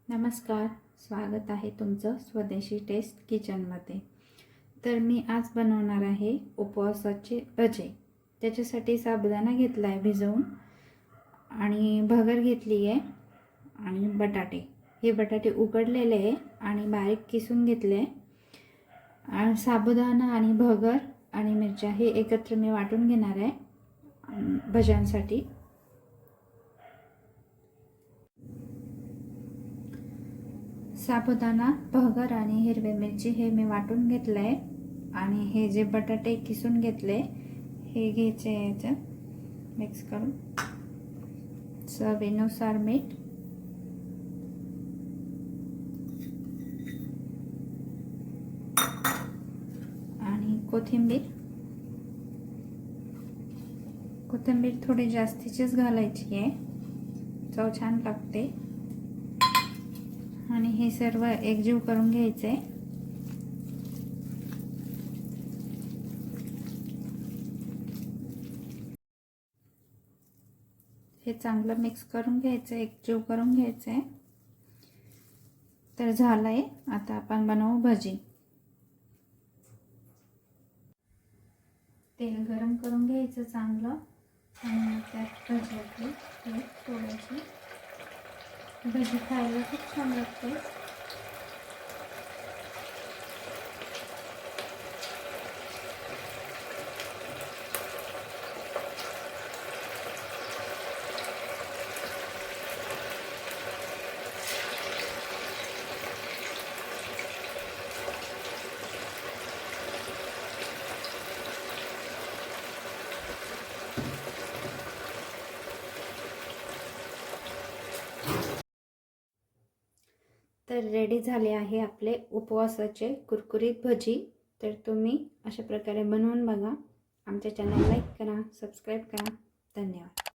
नमस्कार, स्वागत आहे तुमचं स्वदेशी टेस्ट किचनमध्ये। तर मी आज बनवणार आहे उपवासाचे भजे। त्याच्यासाठी साबुदाणा घेतला आहे भिजवून आणि भगर घेतली आहे आणि बटाटे। हे बटाटे उकडलेले आहे आणि बारीक किसून घेतले आणि साबुदाणा आणि भगर आणि मिरच्या हे एकत्र मी वाटून घेणार आहे भज्यांसाठी। साबुदाणा, भगर आणि हिरवी मिरची हे मी वाटून घेतले आहे आणि हे जे बटाटे किसून घेतले हे घ्यायचे याच्यात मिक्स करून। चवीनुसार मीठ, आणि कोथिंबीर थोडी जास्तीचीच घालायची आहे, चव छान लागते। आणि हे सर्व एकजीव करून घ्यायचे। हे चांगलं मिक्स करून घ्यायचं, एकजीव करून घ्यायचे। तर झालंय, आता आपण बनवू भजी। तेल गरम करून घ्यायचं चांगलं आणि त्यात भजी आपली सोडायची। भजी खायला खूप छान लागते। तर रेडी झाले आहे आपले उपवासाचे कुरकुरीत भजी। तर तुम्ही अशा प्रकारे बनवून बघा। आमच्या चॅनल लाईक करा, सबस्क्राईब करा। धन्यवाद।